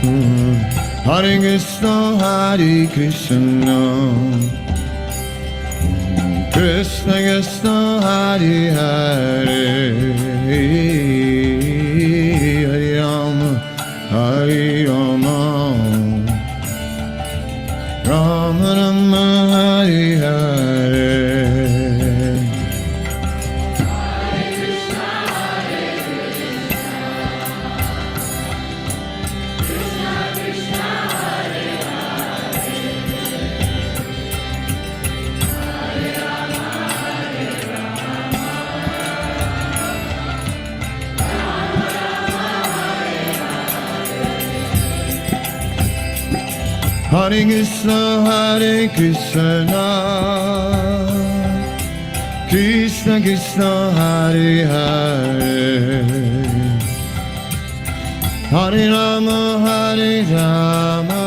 Hare Krishna, Hare Krishna, Krishna Krishna, Hare Hare, Hare Rama, Hare Rama, Rama Rama, Hare Hare. Hare Krishna, Hare Krishna, Krishna Krishna, Hare Hare, Hare Rama, Hare Rama,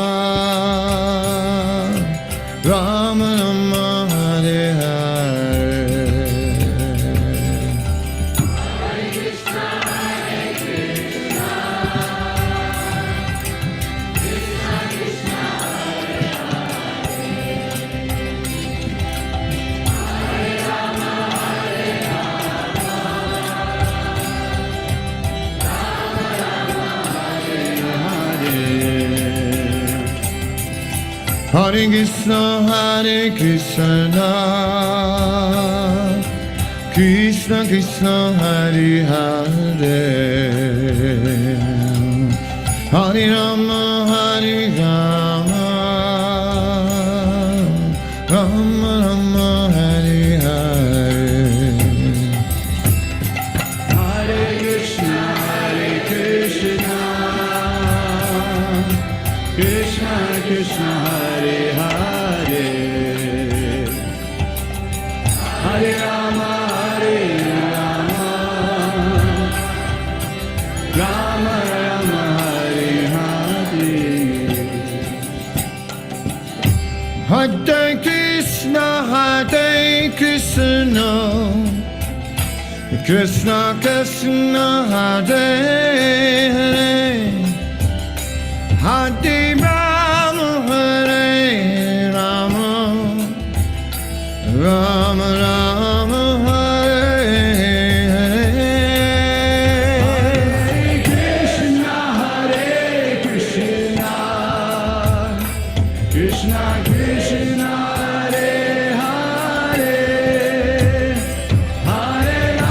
Rama Rama, Hare Hare. Hare Krishna, Hare Krishna, Krishna Krishna, Hare Hare, Hare Rama, Hare Rama, Rama Rama, Hare Hare. Hare Krishna, Krishna Krishna, Hare Hare, Hare Rama, Rama Rama, Hare Hare. Hare Krishna, Hare Krishna, Krishna Krishna, Hare Hare, Hare Rama, Hare Rama, Rama Rama, Hare Hare. Krishna, Krishna Krishna, Hare Hare, Hare Rama,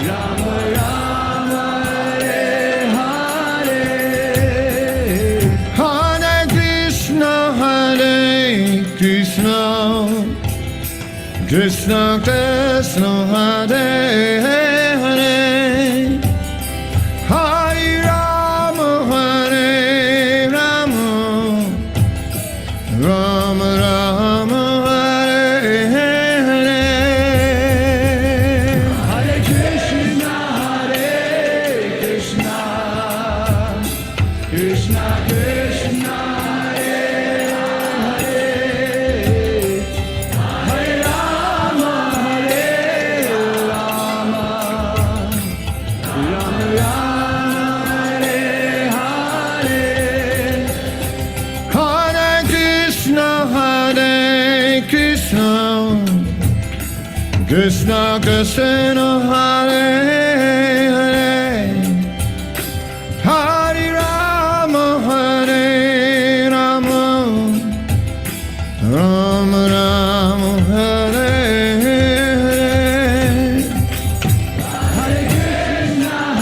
Rama Rama, Hare Hare. Hare Krishna, Hare Krishna, Krishna Krishna, Hare Hare, Hare Rama, Hare Rama, Rama Rama, Hare Hare. Hare Krishna, Krishna Krishna, Hare Hare, Hare Rama, Rama Rama, Hare Hare. Hare Krishna, Krishna Krishna, Hare Hare, Hare Rama, Hare Rama, Rama Rama, Hare Hare.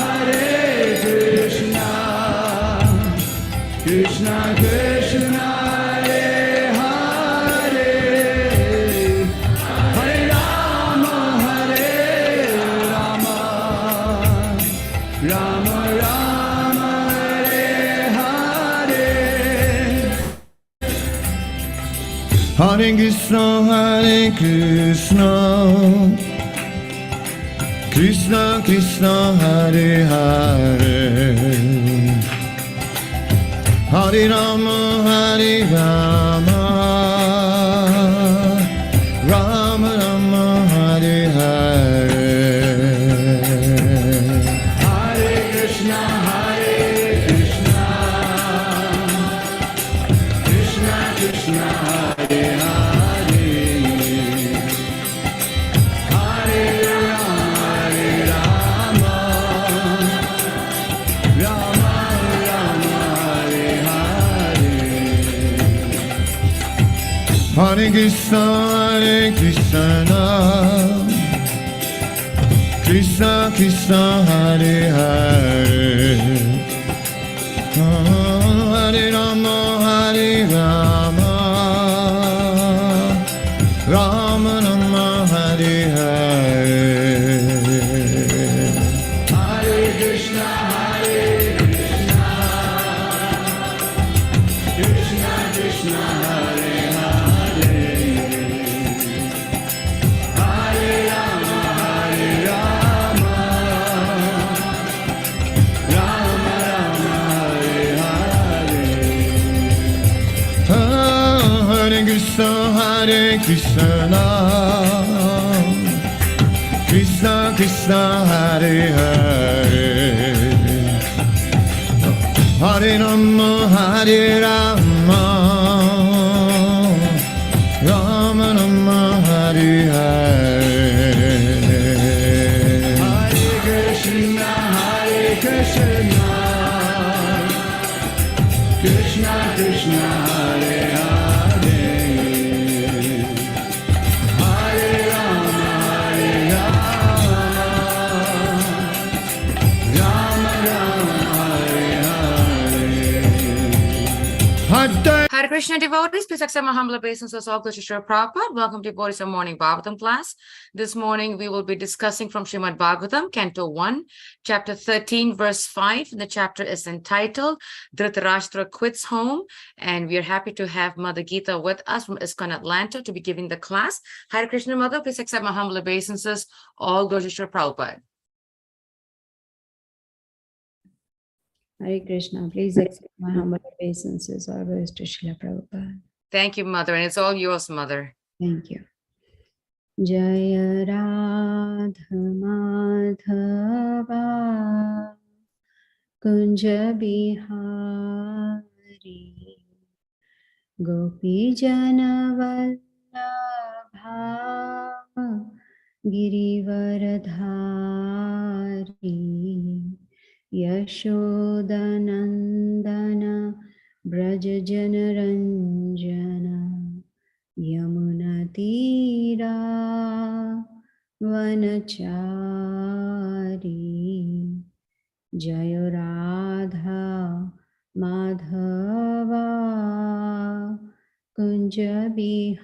Hare Krishna, Krishna Krishna, Hare Hare, Hare Rama, Rama Rama, Hare Hare. Hare Krishna, Krishna Krishna, Hare Hare, Hare Rama, Rama Rama, Hare Hare. Hare Krishna, Krishna Krishna, Hare Hare, Hare Rama, Rama Rama, Hare Hare. Hare Krishna, Krishna Krishna, Hare Hare, Hare Rama, Rama Rama, Hare Hare. Hare Krishna, Krishna Krishna, Hare Hare, Hare Rama, Rama Rama, Hare Hare. Hare Krishna, Krishna Krishna, Hare Hare, Hare Rama, Rama Rama, Hare Hare. Hare Krishna devotees, please accept my humble obeisances. All glory to Srila Prabhupada. Welcome to devotees of morning Bhagavatam class. This morning we will be discussing from Srimad Bhagavatam, Canto 1, Chapter 13, verse 5. The chapter is entitled Dhritarashtra Quits Home. And we are happy to have Mother Geeta with us from ISKCON Atlanta to be giving the class. Hare Krishna, Mother, please accept my humble obeisances. All glory to Srila Prabhupada. Hare Krishna, please accept my humble obeisances. Always to Srila Prabhupada. Thank you, Mother, and it's all yours, Mother. Thank you. Jaya Radha Madhava Kunja Bihari Gopi Jana Vallabha Girivaradhari Yashodanandana Braja Janaranjana Yamuna Tira Vanachari Jaya Radha Madhava Kunja Bihari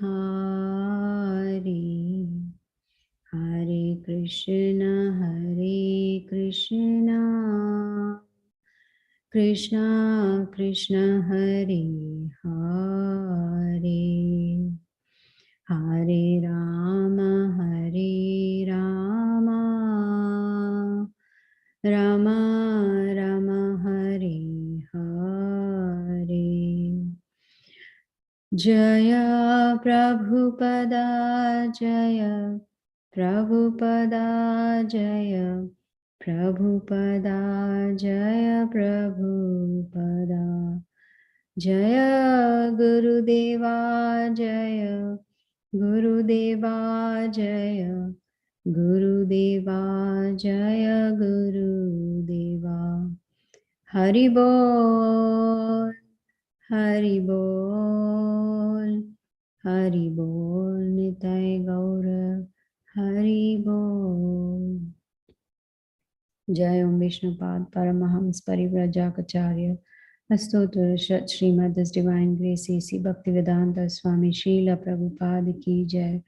Hare Krishna, Krishna Krishna, Hare Hare, Hare Rama, Rama Rama, Hare Hare. Jaya Prabhupada, Jaya Prabhupada, Jaya Prabhupada, Jaya Prabhupada, Jaya Gurudeva, Jaya Gurudeva, Jaya Gurudeva, Jaya Gurudeva. Hari Bol, Hari Bol, Hari Bol, Nitai Gaura, Hari Bol. Jai Om Vishnupad Paramahams Parivrajakacarya Astotra Shat Srimad His Divine Grace A.C. Bhaktivedanta Swami Srila Prabhupada Ki Jai,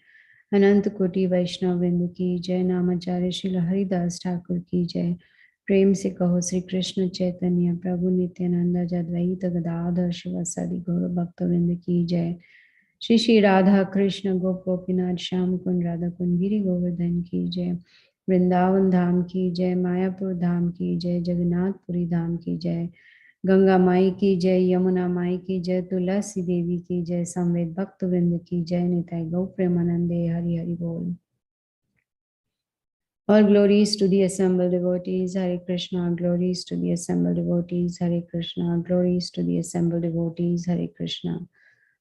Anant Koti Vaishnav Vrinda Ki Jai, Namacharya Srila Haridas Thakur Ki Jai. प्रेम से कहो श्री कृष्ण चैतन्य प्रभु नित्यानंद अद्वैत गदाधर शिवासादि गौर भक्तवृंद की जय। श्री श्री राधा कृष्ण गोप गोपीनाथ श्याम कुंड राधा कुंड गिरि गोवर्धन की जय। वृंदावन धाम की जय, मायापुर धाम की जय, जगन्नाथपुरी धाम की जय, गंगा माई की जय, यमुना माई की जय, तुलसी देवी की जय, समवेत भक्त वृंद की जय। निताई गौ प्रेमानंदे हरि हरि बोल। All glories to the assembled devotees, Hare Krishna. Glories to the assembled devotees, Hare Krishna. Glories to the assembled devotees, Hare Krishna.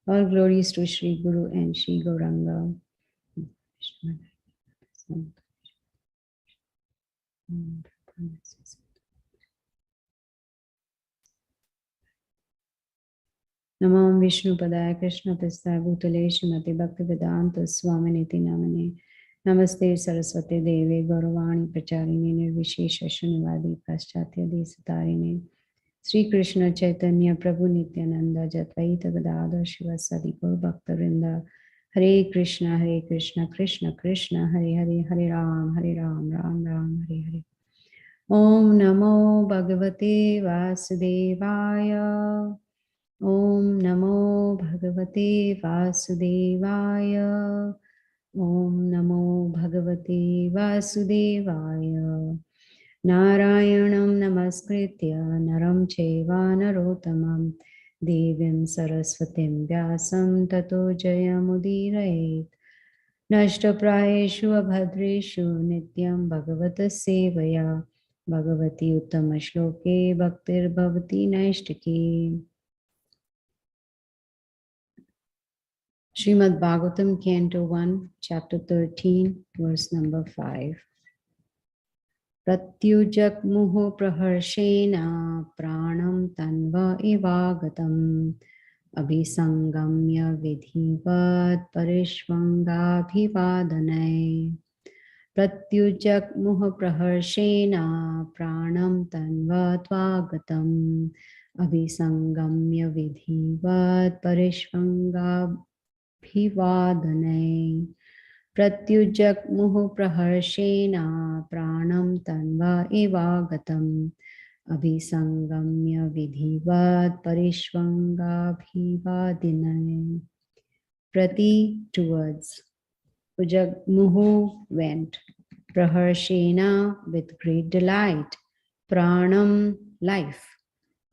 All glories to Shri Guru and Shri Gauranga. Namo Vishnu Padaya Krishna Prasthaya Bhutale Srimati Bhaktivedanta Swaminiti Namane. Namaste Saraswati Devi Gauravani Pracharini Nirvishesha Shunivadi Paschatya Desatarine. Sri Krishna Chaitanya Prabhu Nityananda Jadvaita Gadadhar Shivasadi Gaur Bhaktarinda. Hare Krishna Krishna Krishna Hare Hare Hare Ram Ram Hare Hare. Om Namo Bhagavate Vasudevaya. Om Namo Bhagavate Vasudevaya. Om Namo Bhagavate Vasudevaya. Narayanam Namaskritya Naram Chaiva Narottamam Devim Saraswatim Vyasam Tato Jayamudiraet. Nashtaprayeshu Abhadreshu Nityam Bhagavata Sevaya Bhagavati Uttama Shloke Bhaktir Bhavati Naishtaki. Srimad Bhagavatam, Canto 1, Chapter 13, verse number 5. Pratyujak muho praharshena pranam tanva evagatam abhisangamya vidhivat parishvangabhivadanai. Pratyujak muho praharshena pranam tanva tvagatam abhisangamya vidhivat parishvangabhivadanai. Pratyujak muhu praharshena pranam tanva evagatam abhisangamya vidhivat parishvangabhivadinai. Prati, towards. Ujak muhu, went. Praharshena, with great delight. Pranam, life.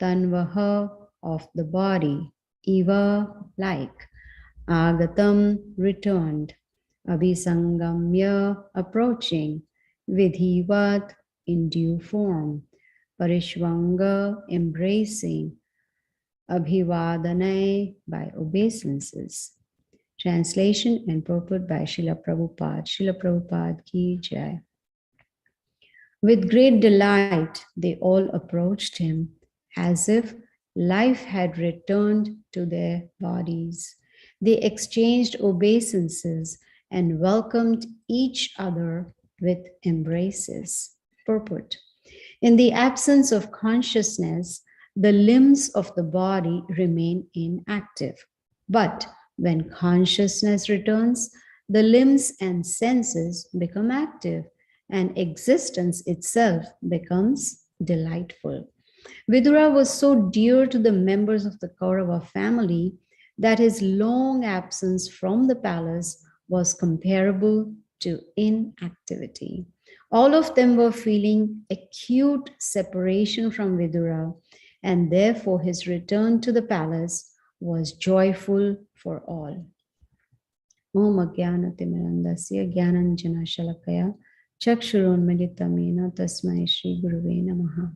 Tanvaha, of the body. Eva, like. Agatam, returned. Abhisangamya, approaching. Vidhivat, in due form. Parishvanga, embracing. Abhivadanai, by obeisances. Translation and purport by Srila Prabhupada. Srila Prabhupada ki jai. With great delight, they all approached him as if life had returned to their bodies. They exchanged obeisances and welcomed each other with embraces. Purport. In the absence of consciousness, the limbs of the body remain inactive. But when consciousness returns, the limbs and senses become active, and existence itself becomes delightful. Vidura was so dear to the members of the Kaurava family that his long absence from the palace was comparable to inactivity. All of them were feeling acute separation from Vidura, and therefore his return to the palace was joyful for all. Om Ajnanatimirandasya Jnananjana Shalakaya Chakshurunmilitamena Tasmai Shri Guruve Namaha.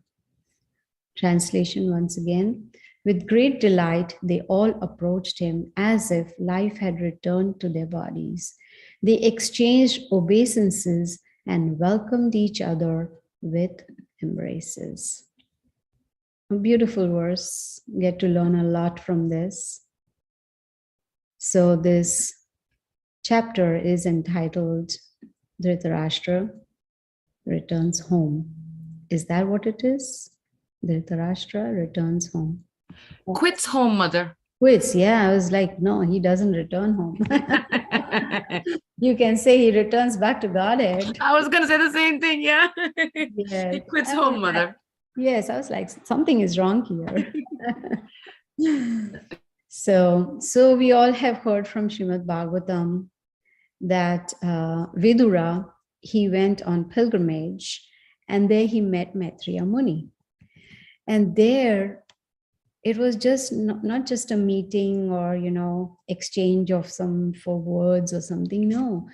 Translation once again. With great delight, they all approached him as if life had returned to their bodies. They exchanged obeisances and welcomed each other with embraces. A beautiful verse. Get to learn a lot from this. So this chapter is entitled Dhritarashtra Returns Home. Is that what it is? Dhritarashtra returns home. Quits home, mother. Quits, yeah. I was like, no, he doesn't return home. You can say he returns back to Godhead. I was going to say the same thing, yeah. Yes. He quits I home, was mother. like- Yes, I was like, something is wrong here. So we all have heard from Srimad Bhagavatam that Vidura, he went on pilgrimage and there he met Maitreya Muni. And there it was just not just a meeting or, exchange of some 4 words or something. No,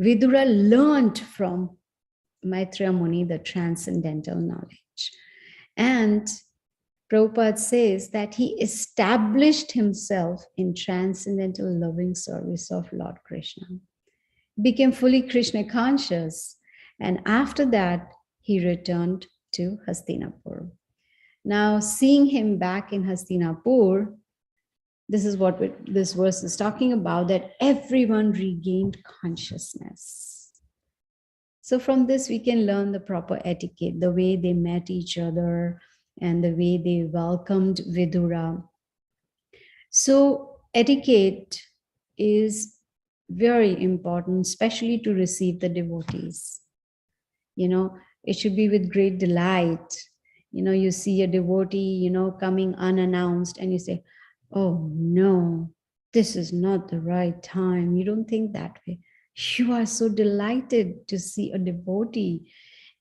Vidura learned from Maitreya Muni the transcendental knowledge. And Prabhupada says that he established himself in transcendental loving service of Lord Krishna, became fully Krishna conscious, and after that he returned to Hastinapur. Now, seeing him back in Hastinapur, this is what this verse is talking about, that everyone regained consciousness. So from this, we can learn the proper etiquette, the way they met each other and the way they welcomed Vidura. So etiquette is very important, especially to receive the devotees. It should be with great delight. You see a devotee, coming unannounced and you say, oh no, this is not the right time. You don't think that way. You are so delighted to see a devotee,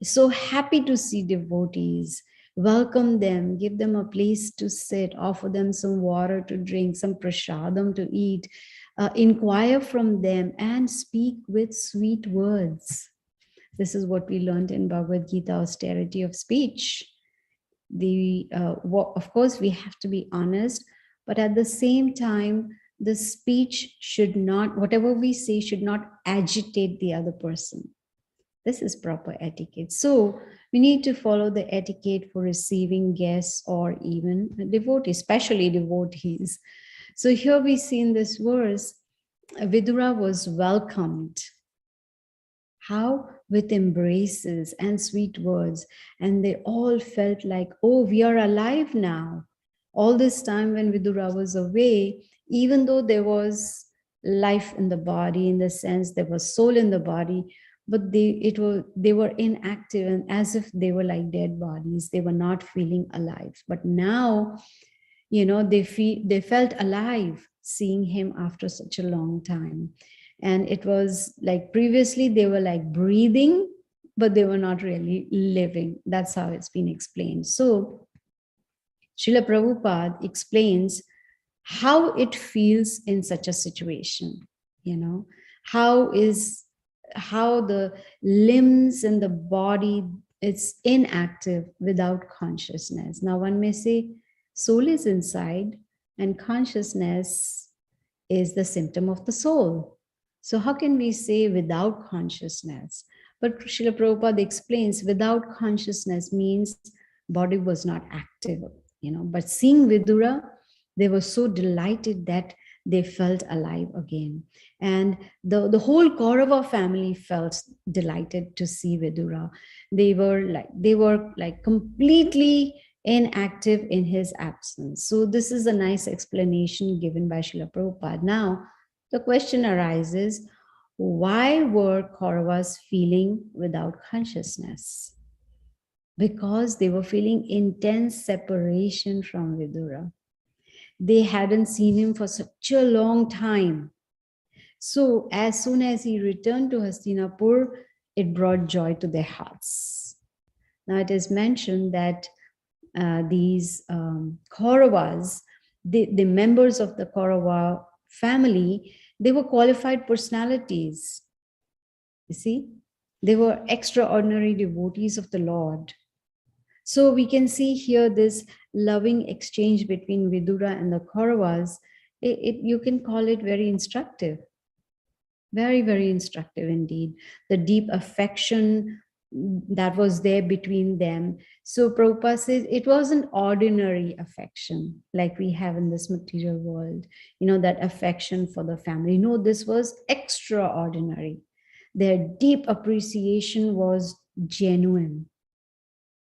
so happy to see devotees. Welcome them, give them a place to sit, offer them some water to drink, some prasadam to eat, inquire from them and speak with sweet words. This is what we learned in Bhagavad Gita, austerity of speech. Of course, we have to be honest, but at the same time, the speech should not, whatever we say, should not agitate the other person. This is proper etiquette. So we need to follow the etiquette for receiving guests or even devotees, especially devotees. So here we see in this verse, Vidura was welcomed. How? With embraces and sweet words. And they all felt like, oh, we are alive now. All this time when Vidura was away, even though there was life in the body, in the sense there was soul in the body, but they were inactive and as if they were like dead bodies. They were not feeling alive. But now, they felt alive seeing him after such a long time. And it was like previously they were like breathing, but they were not really living. That's how it's been explained. So Srila Prabhupada explains how it feels in such a situation, how the limbs and the body, it's inactive without consciousness. Now one may say soul is inside and consciousness is the symptom of the soul. So how can we say without consciousness? But Srila Prabhupada explains without consciousness means body was not active, but seeing Vidura, they were so delighted that they felt alive again. And the whole Kaurava family felt delighted to see Vidura. They were like completely inactive in his absence. So this is a nice explanation given by Srila Prabhupada. Now, the question arises, why were Kauravas feeling without consciousness? Because they were feeling intense separation from Vidura. They hadn't seen him for such a long time. So as soon as he returned to Hastinapur, it brought joy to their hearts. Now it is mentioned that these Kauravas, the members of the Kaurava family, they were qualified personalities. You see, they were extraordinary devotees of the Lord. So we can see here this loving exchange between Vidura and the Kauravas. You can call it very instructive. Very, very instructive indeed. The deep affection that was there between them. So Prabhupada says it wasn't ordinary affection like we have in this material world, that affection for the family. No, this was extraordinary. Their deep appreciation was genuine.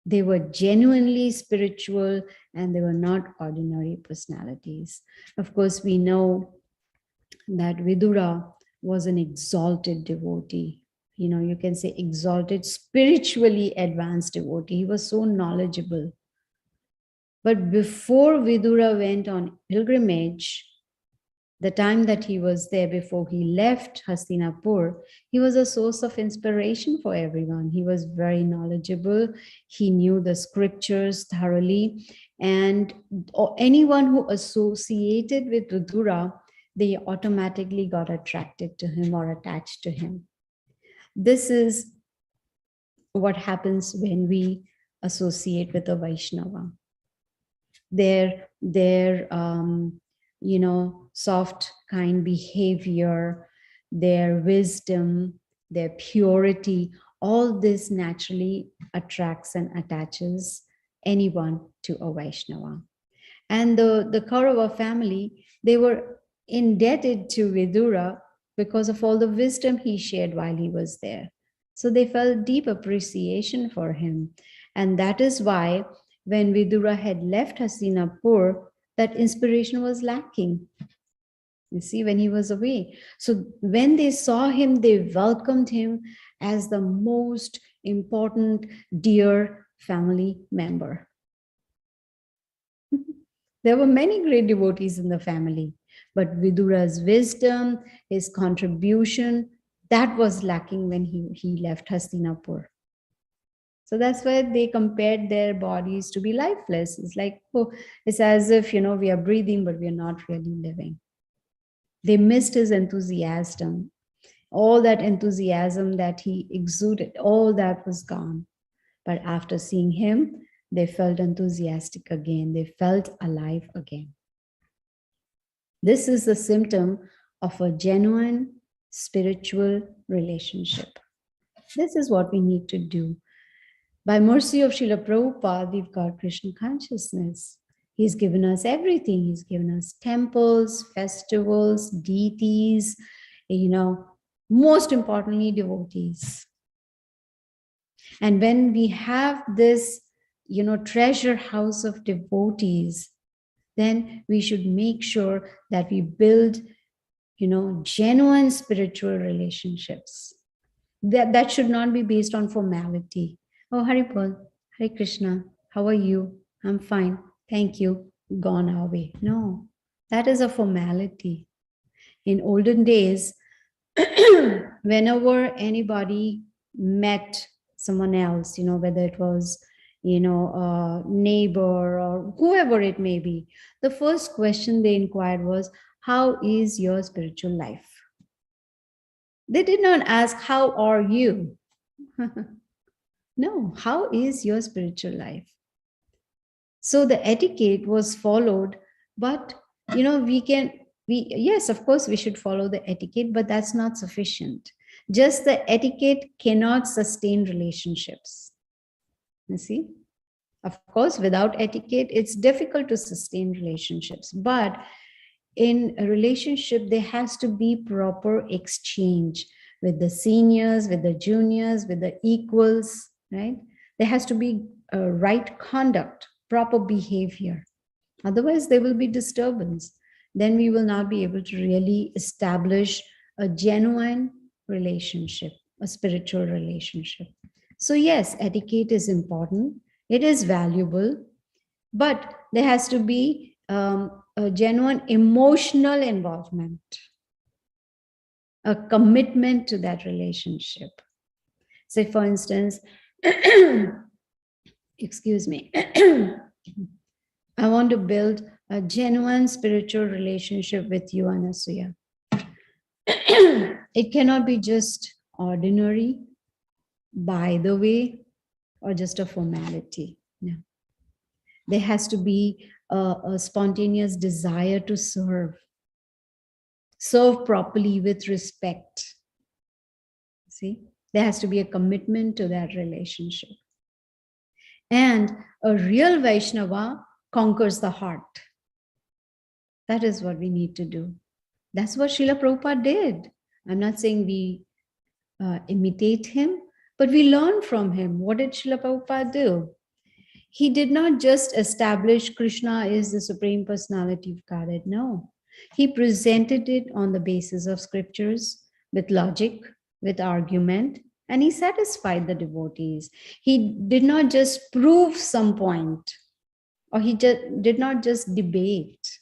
They were genuinely spiritual and they were not ordinary personalities. Of course, we know that Vidura was an exalted devotee. You can say exalted, spiritually advanced devotee. He was so knowledgeable. But before Vidura went on pilgrimage, the time that he was there before he left Hastinapur, he was a source of inspiration for everyone. He was very knowledgeable. He knew the scriptures thoroughly. And anyone who associated with Vidura, they automatically got attracted to him or attached to him. This is what happens when we associate with a Vaishnava. Their soft, kind behavior, their wisdom, their purity, all this naturally attracts and attaches anyone to a Vaishnava. And the Kaurava family, they were indebted to Vidura because of all the wisdom he shared while he was there. So they felt deep appreciation for him. And that is why when Vidura had left Hastinapur, that inspiration was lacking. You see, when he was away. So when they saw him, they welcomed him as the most important, dear family member. There were many great devotees in the family, but Vidura's wisdom, his contribution, that was lacking when he left Hastinapur. So that's why they compared their bodies to be lifeless. It's like, oh, it's as if, we are breathing, but we are not really living. They missed his enthusiasm. All that enthusiasm that he exuded, all that was gone. But after seeing him, they felt enthusiastic again. They felt alive again. This is the symptom of a genuine spiritual relationship. This is what we need to do. By mercy of Srila Prabhupada, we've got Krishna consciousness. He's given us everything. He's given us temples, festivals, deities, most importantly, devotees. And when we have this, treasure house of devotees, then we should make sure that we build, genuine spiritual relationships. That should not be based on formality. Oh, Haripal, Hare Krishna, how are you? I'm fine, thank you, gone away. No, that is a formality. In olden days, whenever anybody met someone else, whether it was, a neighbor or whoever it may be, the first question they inquired was, how is your spiritual life? They did not ask, how are you? No, how is your spiritual life? So the etiquette was followed, but, yes, of course, we should follow the etiquette, but that's not sufficient. Just the etiquette cannot sustain relationships. You see? Of course, without etiquette, it's difficult to sustain relationships. But in a relationship, there has to be proper exchange with the seniors, with the juniors, with the equals, right? There has to be a right conduct, proper behavior. Otherwise, there will be disturbance. Then we will not be able to really establish a genuine relationship, a spiritual relationship. So yes, etiquette is important. It is valuable, but there has to be a genuine emotional involvement, a commitment to that relationship. Say, for instance, excuse me, I want to build a genuine spiritual relationship with you, Anasuya. It cannot be just ordinary, by the way, or just a formality. No. There has to be a spontaneous desire to serve properly with respect. See, there has to be a commitment to that relationship. And a real Vaishnava conquers the heart. That is what we need to do. That's what Srila Prabhupada did. I'm not saying we imitate him, but we learn from him. What did Srila Prabhupada do? He did not just establish Krishna is the Supreme Personality of Godhead. No. He presented it on the basis of scriptures, with logic, with argument, and he satisfied the devotees. He did not just prove some point, or he did not just debate.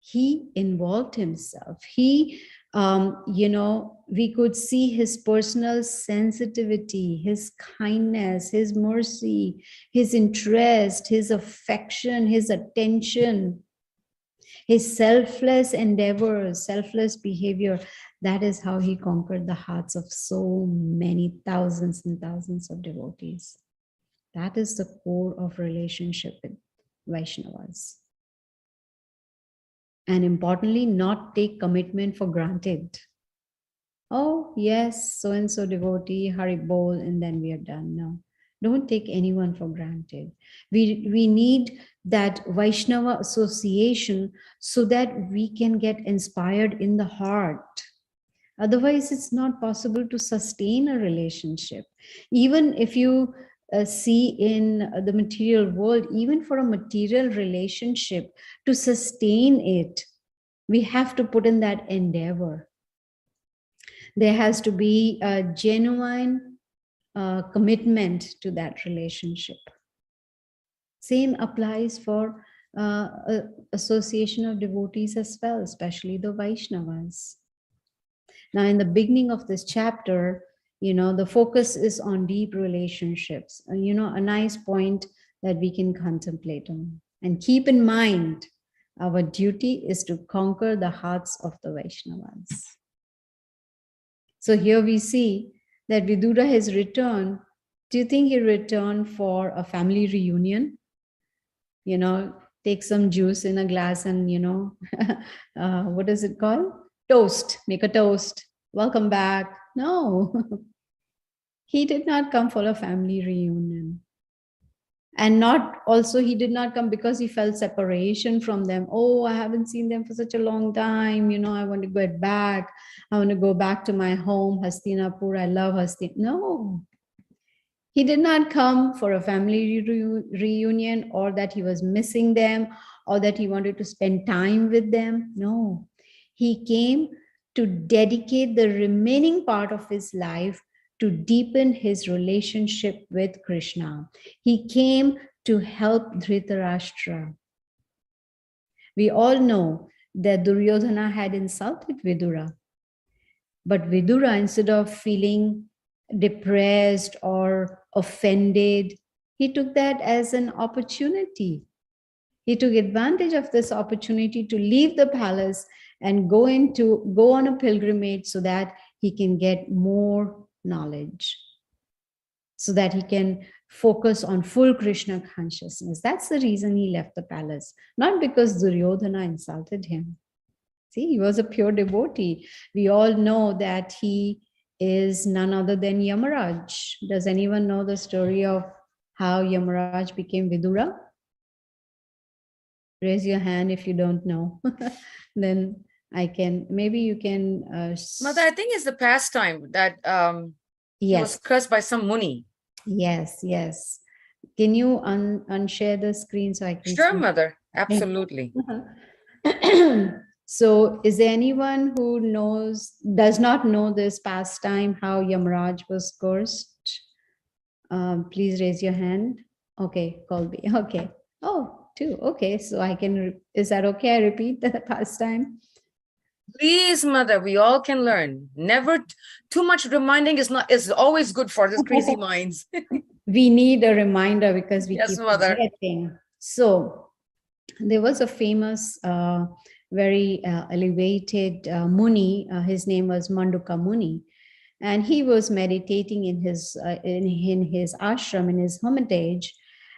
He involved himself. He, we could see his personal sensitivity, his kindness, his mercy, his interest, his affection, his attention, his selfless endeavors, selfless behavior. That is how he conquered the hearts of so many thousands and thousands of devotees. That is the core of relationship with Vaishnavas. And importantly, not take commitment for granted. Oh, yes, so-and-so devotee, Hari Bol, and then we are done. No. Don't take anyone for granted. We need that Vaishnava association so that we can get inspired in the heart. Otherwise, it's not possible to sustain a relationship. Even if you see in the material world, even for a material relationship, to sustain it, we have to put in that endeavor. There has to be a genuine commitment to that relationship. Same applies for association of devotees as well, especially the Vaishnavas. Now, in the beginning of this chapter, the focus is on deep relationships. A nice point that we can contemplate on. And keep in mind, our duty is to conquer the hearts of the Vaishnavas. So here we see that Vidura has returned. Do you think he returned for a family reunion? Take some juice in a glass and, what is it called? Toast, make a toast. Welcome back. No, he did not come for a family reunion. And he did not come because he felt separation from them. Oh, I haven't seen them for such a long time. I want to get back. I want to go back to my home, Hastinapur. I love Hastinapur. No, he did not come for a family reunion, or that he was missing them, or that he wanted to spend time with them. No, he came to dedicate the remaining part of his life to deepen his relationship with Krishna. He came to help Dhritarashtra. We all know that Duryodhana had insulted Vidura. But Vidura, instead of feeling depressed or offended, he took that as an opportunity. He took advantage of this opportunity to leave the palace and go on a pilgrimage so that he can get more knowledge, so that he can focus on full Krishna consciousness. That's the reason he left the palace, not because Duryodhana insulted him. See, he was a pure devotee. We all know that he is none other than Yamaraj. Does anyone know the story of how Yamaraj became Vidura? Raise your hand if you don't know. Then maybe you can. Mother, I think it's the pastime that he was cursed by some Muni. Yes. Can you unshare the screen so I can Sure, see? Mother. Absolutely. So is there anyone who does not know this pastime, how Yamaraj was cursed? Please raise your hand. Okay, Colby. Okay. Oh, 2. Okay, so is that okay? I repeat the pastime. Please, Mother, we all can learn. Never too much reminding is always good for these crazy minds. We need a reminder because we keep Mother. forgetting. So there was a famous, very elevated Muni. His name was Manduka Muni, and he was meditating in his ashram, in his hermitage.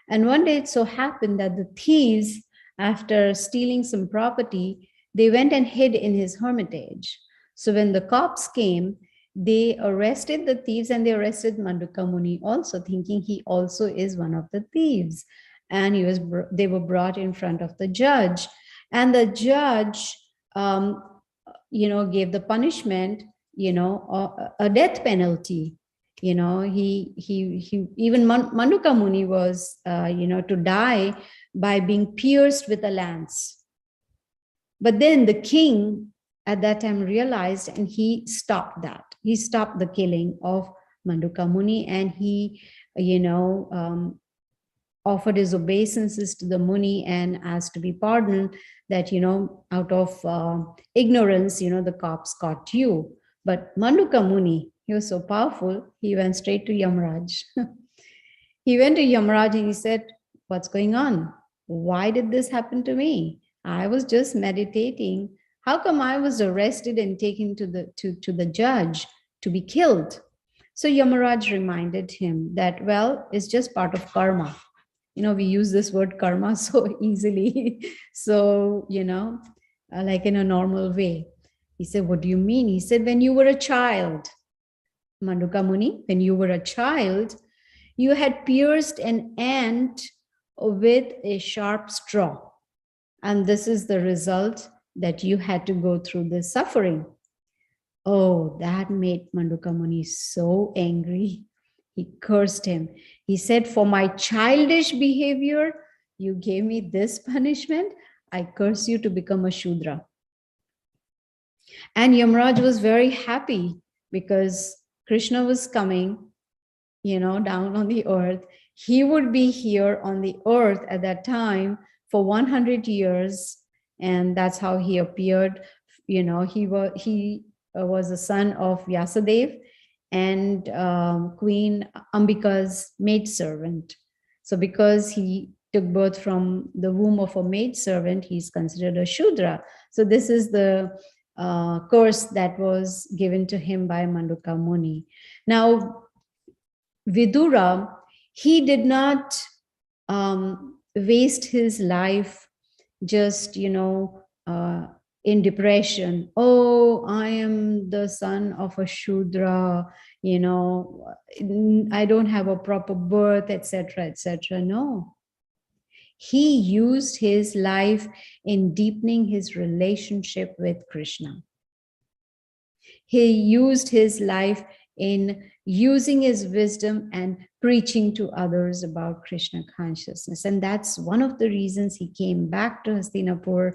And one day it so happened that the thieves, after stealing some property, they went and hid in his hermitage. So when the cops came, they arrested the thieves, and they arrested Manduka Muni also, thinking he also is one of the thieves. And they were brought in front of the judge. And the judge, gave the punishment, a death penalty. He even Manduka Muni was, to die by being pierced with a lance. But then the king at that time realized, and he stopped that. He stopped the killing of Manduka Muni, and he, offered his obeisances to the Muni and asked to be pardoned, that, out of ignorance, the cops caught you. But Manduka Muni, he was so powerful, he went straight to Yamaraj. He went to Yamaraj and he said, "What's going on? Why did this happen to me? I was just meditating. How come I was arrested and taken to the judge to be killed?" So Yamaraj reminded him that, well, it's just part of karma. We use this word karma so easily. So, like in a normal way. He said, "What do you mean?" He said, "When you were a child, Manduka Muni, when you were a child, You had pierced an ant with a sharp straw. And this is the result that you had to go through this suffering. Oh, that made Manduka Muni so angry. He cursed him. He said, for my childish behavior, you gave me this punishment. I curse you to become a Shudra. And Yamraj was very happy because Krishna was coming, down on the earth. He would be here on the earth at that time for 100 years. And that's how he appeared. He was the son of Vyasadev and Queen Ambika's maidservant. So because he took birth from the womb of a maidservant, he's considered a Shudra. So this is the curse that was given to him by Manduka Muni. Now, Vidura, he did not waste his life just, in depression. Oh, I am the son of a Shudra, I don't have a proper birth, etc., etc. No. He used his life in deepening his relationship with Krishna. He used his life in using his wisdom and preaching to others about Krishna consciousness. And that's one of the reasons he came back to Hastinapur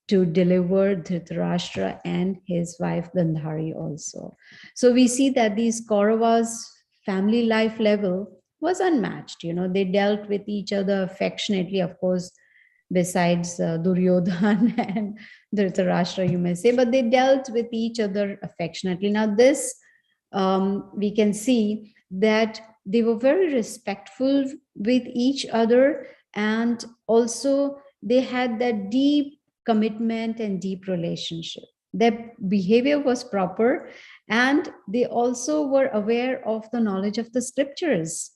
to deliver Dhritarashtra and his wife Gandhari also. So we see that these Kauravas' family life level was unmatched. They dealt with each other affectionately, of course, besides Duryodhan and Dhritarashtra, you may say, but they dealt with each other affectionately. Now this, we can see that they were very respectful with each other, and also they had that deep commitment and deep relationship. Their behavior was proper, and they also were aware of the knowledge of the scriptures.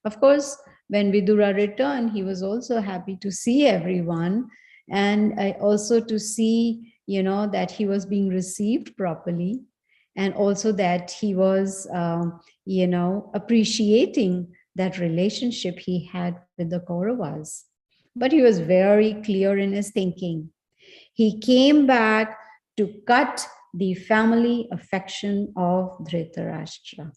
Of course, when Vidura returned, he was also happy to see everyone, and also to see, that he was being received properly, and also that he was, appreciating that relationship he had with the Kauravas. But he was very clear in his thinking. He came back to cut the family affection of Dhritarashtra.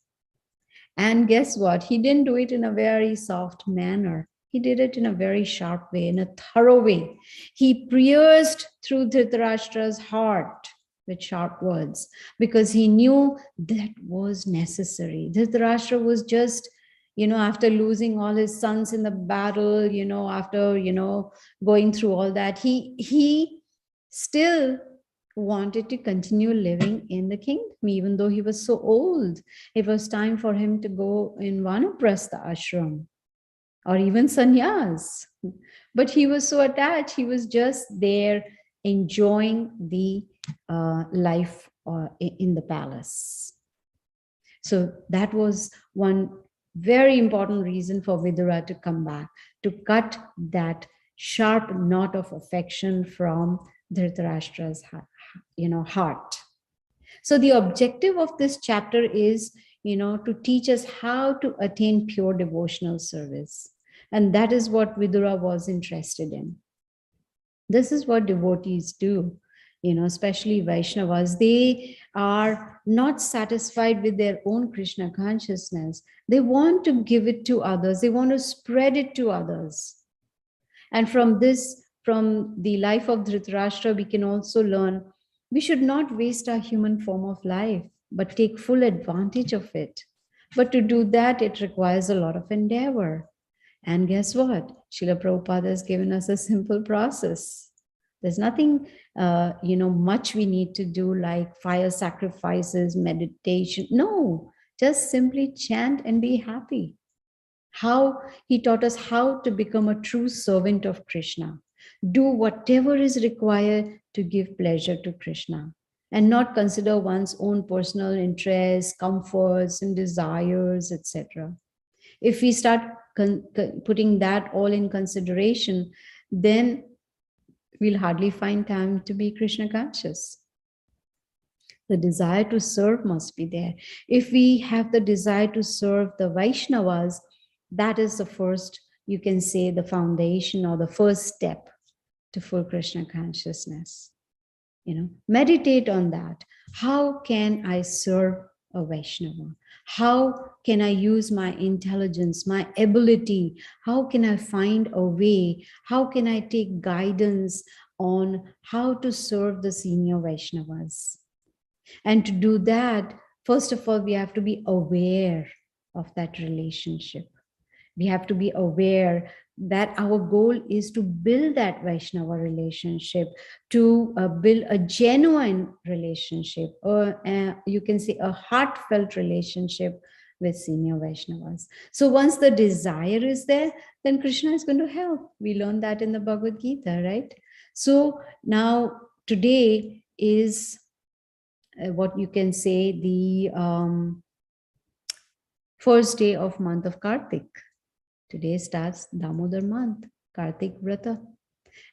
And guess what? He didn't do it in a very soft manner. He did it in a very sharp way, in a thorough way. He pierced through Dhritarashtra's heart with sharp words because he knew that was necessary. Dhritarashtra was just, after losing all his sons in the battle, after, going through all that, he still wanted to continue living in the kingdom, even though he was so old. It was time for him to go in Vanaprastha ashram or even sannyas. But he was so attached, he was just there enjoying the life in the palace. So that was one very important reason for Vidura to come back, to cut that sharp knot of affection from Dhritarashtra's heart. So the objective of this chapter is, to teach us how to attain pure devotional service. And that is what Vidura was interested in. This is what devotees do, especially Vaishnavas. They are not satisfied with their own Krishna consciousness. They want to give it to others. They want to spread it to others. And from the life of Dhritarashtra, we can also learn we should not waste our human form of life, but take full advantage of it. But to do that, it requires a lot of endeavor. And guess what? Srila Prabhupada has given us a simple process. There's nothing, much we need to do like fire sacrifices, meditation. No, just simply chant and be happy. He taught us how to become a true servant of Krishna. Do whatever is required to give pleasure to Krishna and not consider one's own personal interests, comforts and desires, etc. If we start putting that all in consideration, then we'll hardly find time to be Krishna conscious. The desire to serve must be there. If we have the desire to serve the Vaishnavas, that is the first, you can say, the foundation or the first step to full Krishna consciousness. Meditate on that. How can I serve a Vaishnava? How can I use my intelligence, my ability? How can I find a way? How can I take guidance on how to serve the senior Vaishnavas? And to do that, first of all, we have to be aware of that relationship. We have to be aware that our goal is to build that Vaishnava relationship, to build a genuine relationship, or you can say a heartfelt relationship with senior Vaishnavas. So once the desire is there, then Krishna is going to help. We learned that in the Bhagavad Gita, right? So now today is what you can say the first day of month of Kartik. Today starts Damodar month, Kartik Vrata.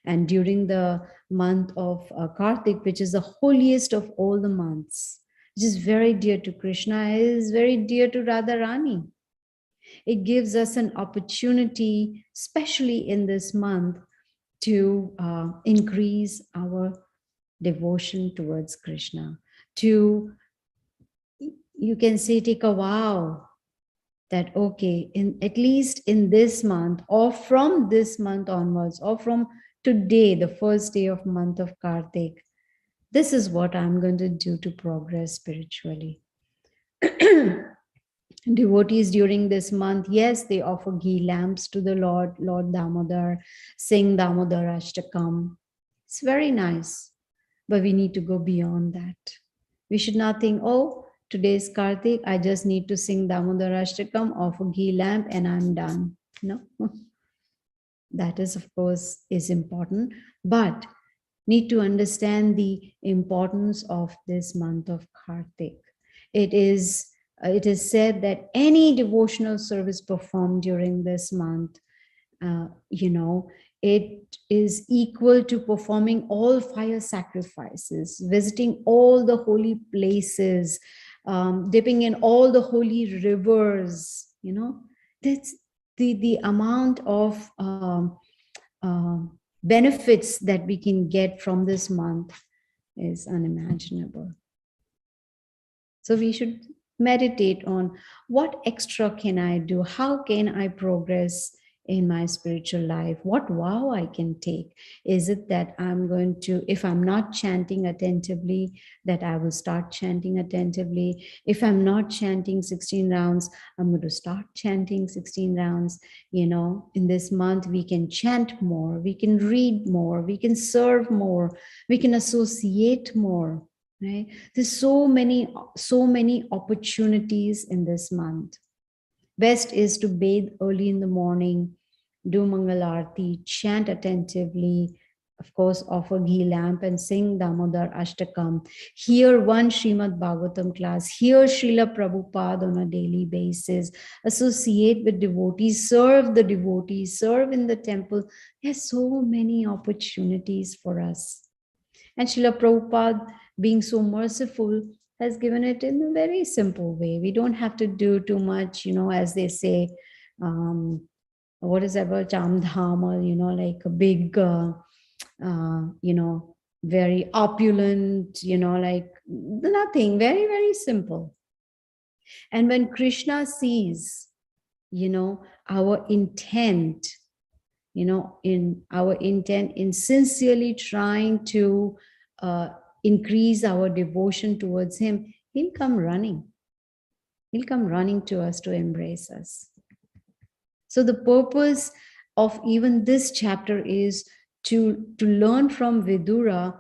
And during the month of Kartik, which is the holiest of all the months, which is very dear to Krishna, is very dear to Radharani. It gives us an opportunity, especially in this month, to increase our devotion towards Krishna, to, you can say, take a vow that, okay, at least in this month, or from this month onwards, or from today, the first day of month of Kartik, this is what I'm going to do to progress spiritually. Devotees during this month, yes, they offer ghee lamps to the Lord Damodar, sing Damodar Ashtakam. It's very nice, but we need to go beyond that. We should not think, oh, today's Kartik, I just need to sing Damodar Ashtakam, offer ghee lamp, and I'm done. No, that is, of course, is important, but need to understand the importance of this month of Kartik. It is said that any devotional service performed during this month, it is equal to performing all fire sacrifices, visiting all the holy places, dipping in all the holy rivers. That's the amount of benefits that we can get from this month is unimaginable. So we should meditate on what extra can I do? How can I progress in my spiritual life? What vow I can take? Is it that I'm going to, if I'm not chanting attentively, that I will start chanting attentively? If I'm not chanting 16 rounds, I'm going to start chanting 16 rounds. In this month, we can chant more, we can read more, we can serve more, we can associate more. Right? There's so many opportunities in this month. Best is to bathe early in the morning, do Mangal Aarti, chant attentively, of course, offer ghee lamp and sing Damodar Ashtakam, hear one Srimad Bhagavatam class, hear Srila Prabhupada on a daily basis, associate with devotees, serve the devotees, serve in the temple. There's so many opportunities for us. And Srila Prabhupada, being so merciful, has given it in a very simple way. We don't have to do too much, as they say, what is ever Chamdham, or, like a big, very opulent, like nothing, very, very simple. And when Krishna sees, our intent, in our intent in sincerely trying to increase our devotion towards him, he'll come running. He'll come running to us to embrace us. So the purpose of even this chapter is to learn from Vidura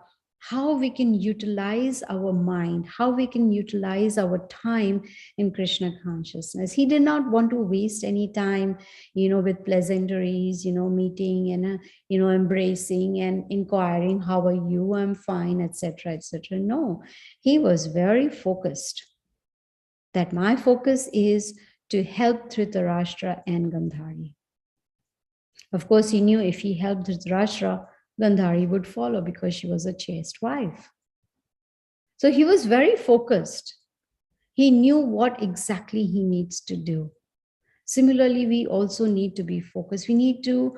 how we can utilize our mind, how we can utilize our time in Krishna consciousness. He did not want to waste any time, with pleasantries, meeting and, embracing and inquiring, how are you? I'm fine, etc., etc. No, he was very focused that my focus is to help Dhritarashtra and Gandhari. Of course, he knew if he helped Dhritarashtra, Gandhari would follow because she was a chaste wife. So he was very focused. He knew what exactly he needs to do. Similarly, we also need to be focused. We need to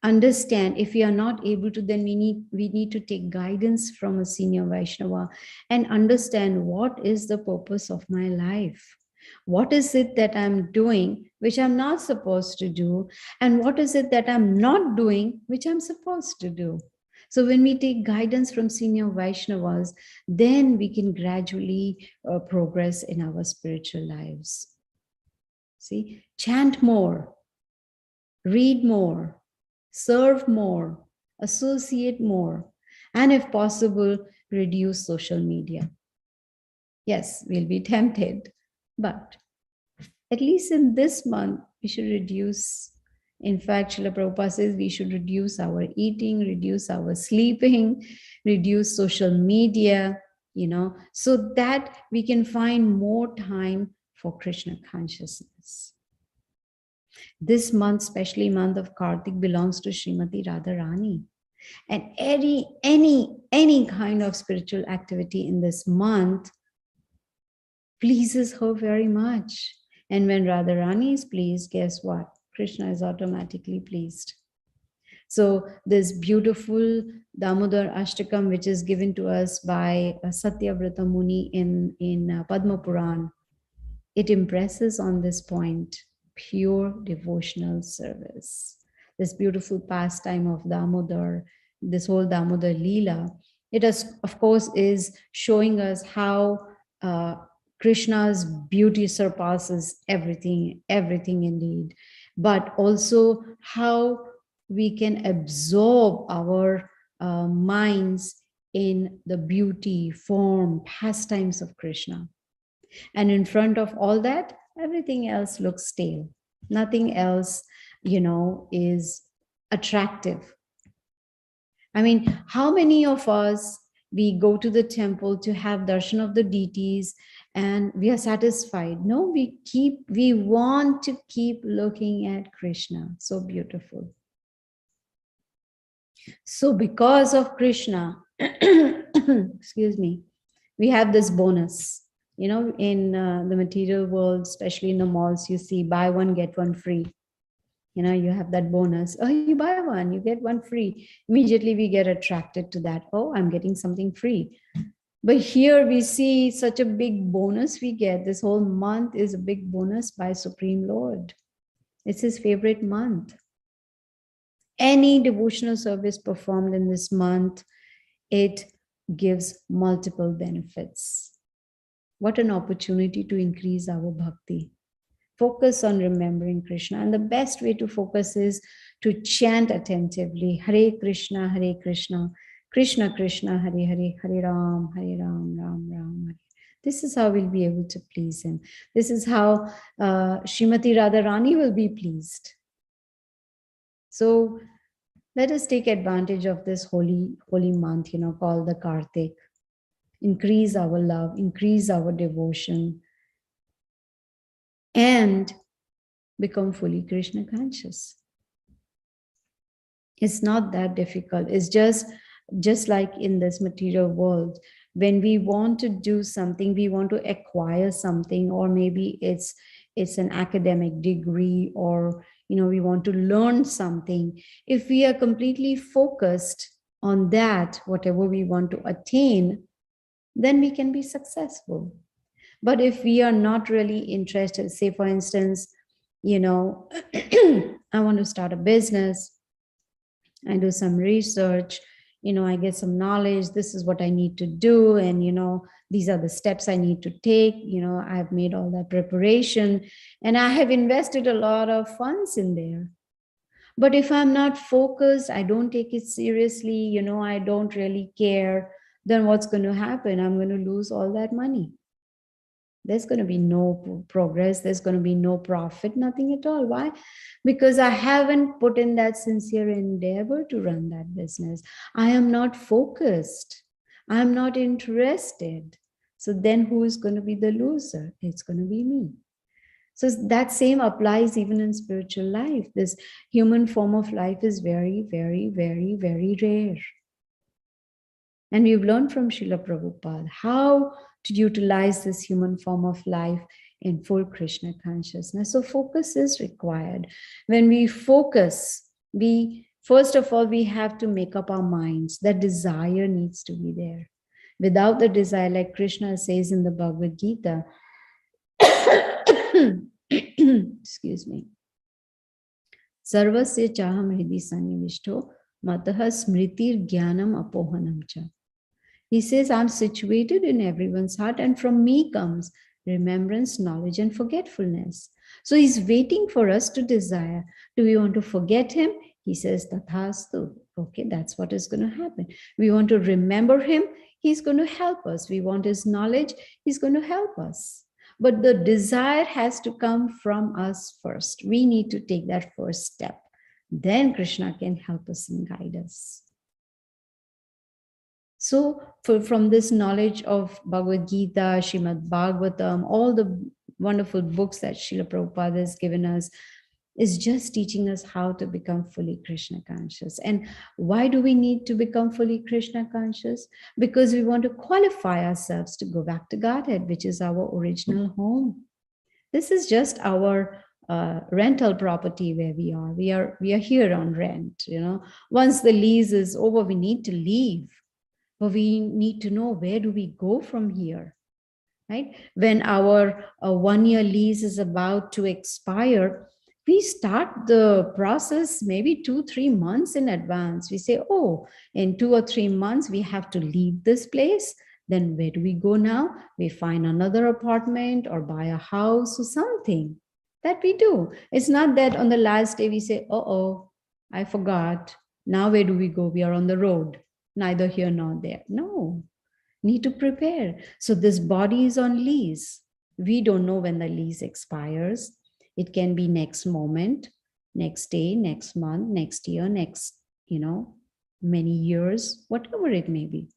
understand, if we are not able to, then we need to take guidance from a senior Vaishnava and understand what is the purpose of my life. What is it that I'm doing which I'm not supposed to do? And what is it that I'm not doing which I'm supposed to do? So when we take guidance from senior Vaishnavas, then we can gradually progress in our spiritual lives. See, chant more, read more, serve more, associate more, and if possible, reduce social media. Yes, we'll be tempted, but at least in this month, we should reduce. In fact, Srila Prabhupada says we should reduce our eating, reduce our sleeping, reduce social media, so that we can find more time for Krishna consciousness. This month, especially month of Kartik, belongs to Srimati Radharani. And any kind of spiritual activity in this month pleases her very much. And when Radharani is pleased, guess what? Krishna is automatically pleased. So this beautiful Damodar Ashtakam, which is given to us by Satyavrata Muni in Padma Puran, it impresses on this point pure devotional service. This beautiful pastime of Damodar, this whole Damodar Leela, it of course is showing us how Krishna's beauty surpasses everything indeed, but also how we can absorb our minds in the beauty, form, pastimes of Krishna. And in front of all that, everything else looks stale. Nothing else, is attractive. I mean, how many of us, we go to the temple to have darshan of the deities and we are satisfied? No, we want to keep looking at Krishna. So beautiful. So because of Krishna, excuse me, we have this bonus. In the material world, especially in the malls, you see buy one, get one free. You have that bonus. Oh, you buy one, you get one free. Immediately we get attracted to that. Oh, I'm getting something free. But here we see such a big bonus we get. This whole month is a big bonus by Supreme Lord. It's his favorite month. Any devotional service performed in this month, it gives multiple benefits. What an opportunity to increase our bhakti. Focus on remembering Krishna. And the best way to focus is to chant attentively. Hare Krishna, Krishna Krishna, Hare Hare, Hare Ram, Ram Ram, Hare. This is how we'll be able to please him. This is how Srimati Radharani will be pleased. So let us take advantage of this holy month, called the Kartik. Increase our love, increase our devotion, and become fully Krishna conscious. It's not that difficult. It's just like in this material world, when we want to do something, we want to acquire something, or maybe it's an academic degree, or we want to learn something. If we are completely focused on that, whatever we want to attain, then we can be successful. But if we are not really interested, say for instance, I want to start a business, I do some research, I get some knowledge, this is what I need to do, and these are the steps I need to take, I have made all that preparation, and I have invested a lot of funds in there. But if I'm not focused, I don't take it seriously, I don't really care, then what's going to happen? I'm going to lose all that money. There's going to be no progress. There's going to be no profit, nothing at all. Why? Because I haven't put in that sincere endeavor to run that business. I am not focused. I'm not interested. So then who is going to be the loser? It's going to be me. So that same applies even in spiritual life. This human form of life is very, very, very, very rare. And we've learned from Srila Prabhupada how to utilize this human form of life in full Krishna consciousness. So focus is required. When we focus, first of all, we have to make up our minds. That desire needs to be there. Without the desire, like Krishna says in the Bhagavad Gita, excuse me, Sarvasya chaham hridi sannivishto mataha smritir jnanam apohanam cha. He says, I'm situated in everyone's heart, and from me comes remembrance, knowledge, and forgetfulness. So he's waiting for us to desire. Do we want to forget him? He says, Tathastu. Okay, that's what is going to happen. We want to remember him. He's going to help us. We want his knowledge. He's going to help us. But the desire has to come from us first. We need to take that first step. Then Krishna can help us and guide us. So from this knowledge of Bhagavad Gita, Srimad Bhagavatam, all the wonderful books that Srila Prabhupada has given us, is just teaching us how to become fully Krishna conscious. And why do we need to become fully Krishna conscious? Because we want to qualify ourselves to go back to Godhead, which is our original home. This is just our rental property where we are. We are here on rent. Once the lease is over, we need to leave. But we need to know, where do we go from here, right? When our 1-year lease is about to expire, we start the process maybe 2-3 months in advance. We say, oh, in 2 or 3 months, we have to leave this place. Then where do we go now? We find another apartment or buy a house or something. That we do. It's not that on the last day we say, oh, I forgot. Now where do we go? We are on the road. Neither here nor there. No, need to prepare. So this body is on lease. We don't know when the lease expires. It can be next moment, next day, next month, next year, next, many years, whatever it may be.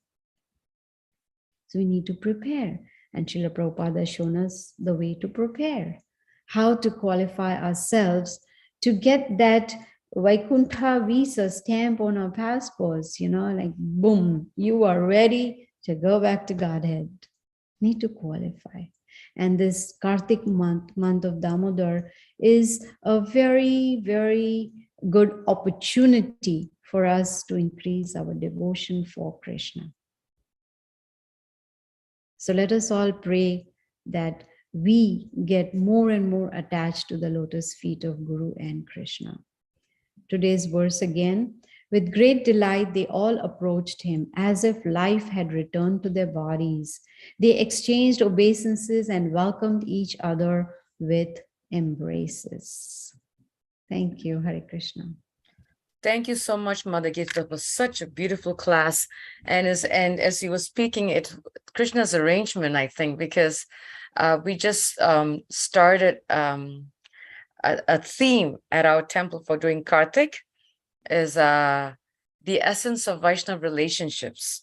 So we need to prepare. And Srila Prabhupada has shown us the way to prepare, how to qualify ourselves to get that Vaikuntha visa stamp on our passports, like boom, you are ready to go back to Godhead. Need to qualify. And this Kartik month of Damodar, is a very, very good opportunity for us to increase our devotion for Krishna. So let us all pray that we get more and more attached to the lotus feet of Guru and Krishna. Today's verse again, with great delight, they all approached him as if life had returned to their bodies. They exchanged obeisances and welcomed each other with embraces. Thank you, Hare Krishna. Thank you so much, Mother Gita. That was such a beautiful class. And as you were speaking, Krishna's arrangement, I think, because we just started a theme at our temple for doing Kartik, is the essence of Vaishnava relationships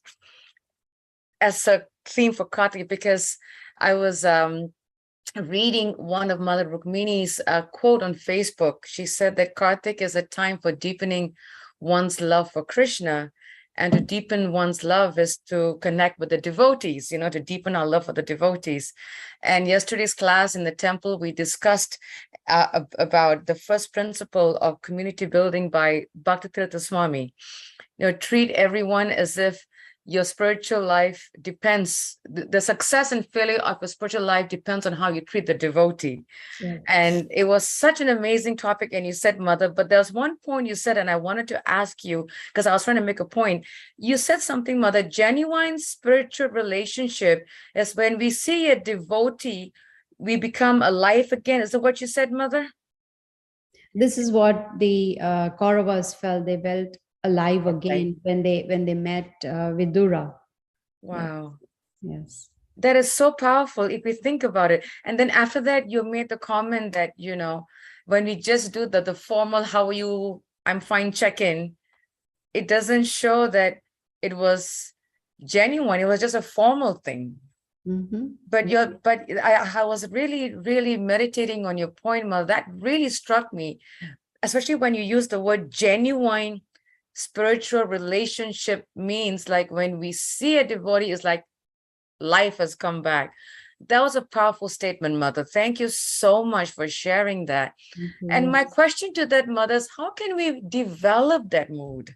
as a theme for Kartik, because I was reading one of Mother Rukmini's quote on Facebook. She said that Kartik is a time for deepening one's love for Krishna, and to deepen one's love is to connect with the devotees, to deepen our love for the devotees. And yesterday's class in the temple, we discussed about the first principle of community building by Bhaktitirtha Swami. Treat everyone as if your spiritual life depends, the success and failure of your spiritual life depends on how you treat the devotee. Yes. And it was such an amazing topic. And you said, Mother, but there's one point you said, and I wanted to ask you, because I was trying to make a point. You said something, Mother, genuine spiritual relationship is when we see a devotee, we become alive again. Is that what you said, Mother? This is what the Kauravas felt. They felt alive again when they met Vidura. Wow. Yes. That is so powerful if we think about it. And then after that, you made the comment that, when we just do the formal, how are you, I'm fine check-in, it doesn't show that it was genuine. It was just a formal thing. Mm-hmm. But I was really, really meditating on your point, Mother. That really struck me, especially when you use the word genuine spiritual relationship means, like when we see a devotee, it's like life has come back. That was a powerful statement, Mother. Thank you so much for sharing that. And my question to that, Mother, is how can we develop that mood?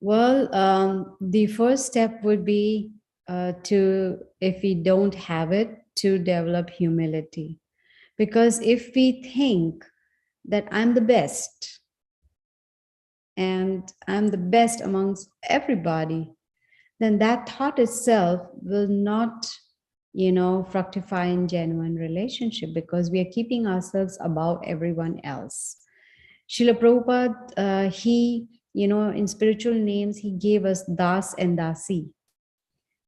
Well, the first step would be if we don't have it, to develop humility. Because if we think that I'm the best and I'm the best amongst everybody, then that thought itself will not, fructify in genuine relationship, because we are keeping ourselves above everyone else. Srila Prabhupada, he, in spiritual names, he gave us Das and Dasi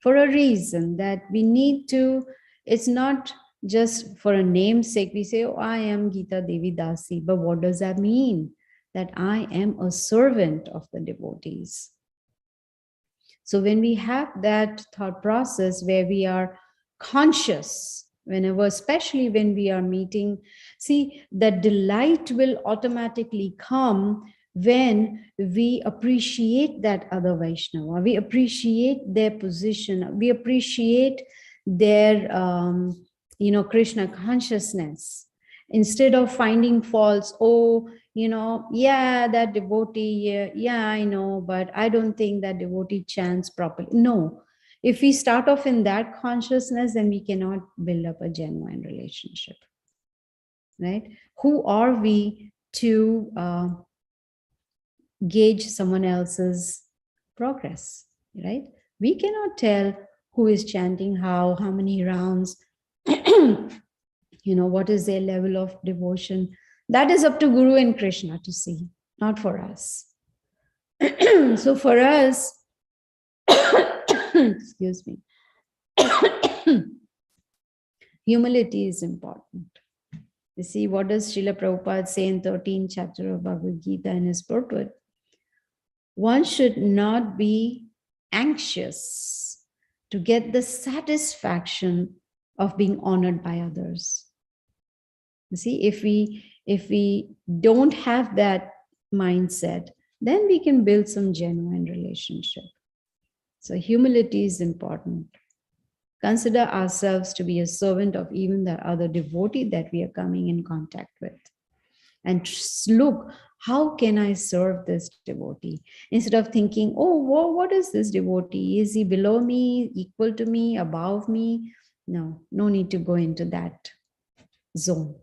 for a reason, that we need to, it's not just for a namesake. We say, oh, I am Gita Devi Dasi, but what does that mean? That I am a servant of the devotees. So when we have that thought process where we are conscious, whenever, especially when we are meeting, see, the delight will automatically come when we appreciate that other Vaishnava, we appreciate their position, we appreciate their, Krishna consciousness, instead of finding faults. Oh, yeah, that devotee, yeah, I know, but I don't think that devotee chants properly. No, if we start off in that consciousness, then we cannot build up a genuine relationship, right? Who are we to gauge someone else's progress, right? We cannot tell who is chanting how many rounds, what is their level of devotion. That is up to Guru and Krishna to see, not for us. So for us, excuse me, humility is important. You see, what does Srila Prabhupada say in 13th chapter of Bhagavad Gita in his purport? One should not be anxious to get the satisfaction of being honored by others. You see, if we don't have that mindset, then we can build some genuine relationship. So humility is important. Consider ourselves to be a servant of even the other devotee that we are coming in contact with. And look, how can I serve this devotee? Instead of thinking, oh, what is this devotee? Is he below me, equal to me, above me? No need to go into that zone.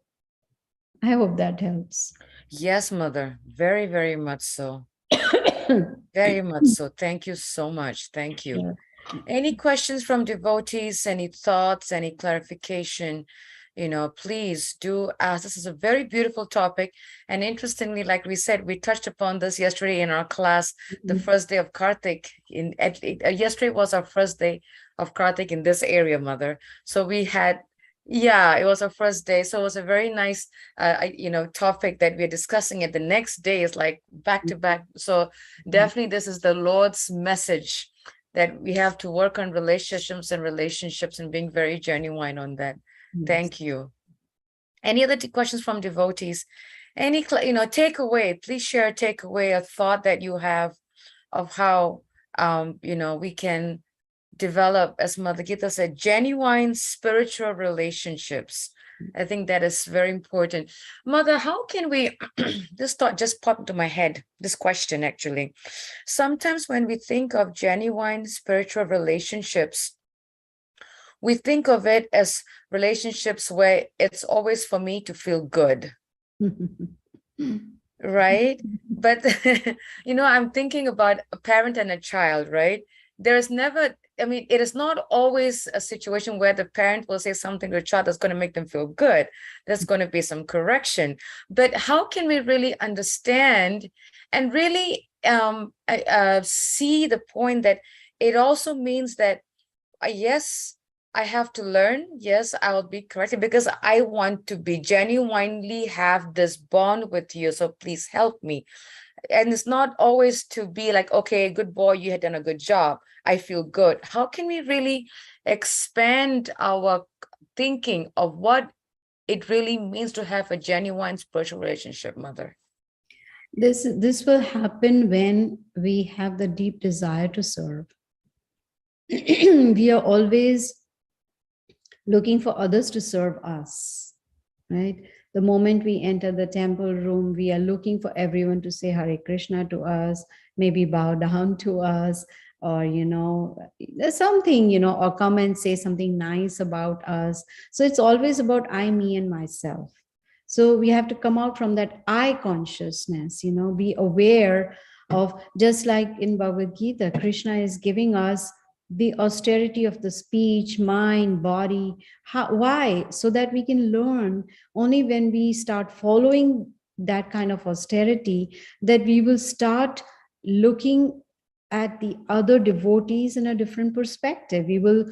I hope that helps. Yes, Mother. Very, very much so. Very much so. Thank you so much. Thank you. Yeah. Any questions from devotees, any thoughts, any clarification, please do ask. This is a very beautiful topic. And interestingly, like we said, we touched upon this yesterday in our class, the first day of Kartik. Yesterday was our first day of Kartik in this area, Mother. So we had, it was our first day. So it was a very nice, topic that we're discussing it. The next day is like back to back. So definitely this is the Lord's message, that we have to work on relationships and being very genuine on that. Yes. Thank you. Any other questions from devotees? Any, takeaway? Please share a takeaway, a thought that you have of how, we can develop, as Mother Gita said, genuine spiritual relationships. I think that is very important. Mother, how can we, this thought just popped into my head, this question actually. Sometimes when we think of genuine spiritual relationships, we think of it as relationships where it's always for me to feel good. Right? But, I'm thinking about a parent and a child, right? There's never, it is not always a situation where the parent will say something to a child that's going to make them feel good. There's going to be some correction. But how can we really understand and really see the point that it also means that, yes, I have to learn. Yes, I'll be corrected because I want to be genuinely have this bond with you. So please help me. And it's not always to be like, okay, good boy, you had done a good job. I feel good. How can we really expand our thinking of what it really means to have a genuine spiritual relationship, Mother? This will happen when we have the deep desire to serve. We are always looking for others to serve us, right? The moment we enter the temple room, we are looking for everyone to say Hare Krishna to us, maybe bow down to us, or, there's something, or come and say something nice about us. So it's always about I, me, and myself. So we have to come out from that I consciousness, be aware of, just like in Bhagavad Gita, Krishna is giving us the austerity of the speech, mind, body. Why? So that we can learn. Only when we start following that kind of austerity, that we will start looking at the other devotees in a different perspective. We will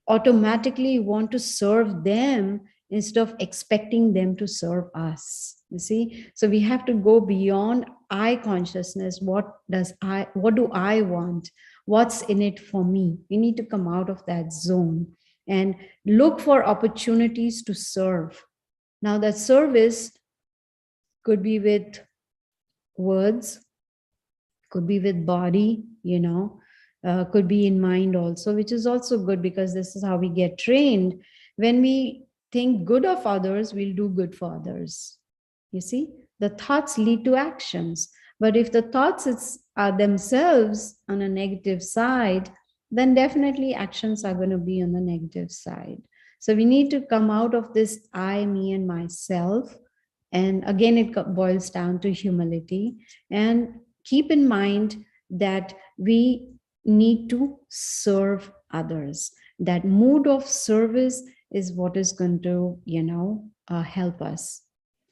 automatically want to serve them instead of expecting them to serve us. You see? So we have to go beyond I consciousness. What do I want? What's in it for me? We need to come out of that zone and look for opportunities to serve. Now that service could be with words, could be with body, could be in mind also, which is also good, because this is how we get trained. When we think good of others, we'll do good for others. You see, the thoughts lead to actions. But if the thoughts are themselves on a negative side, then definitely actions are going to be on the negative side. So we need to come out of this I, me, and myself. And again, it boils down to humility. And keep in mind that we need to serve others. That mood of service is what is going to, help us.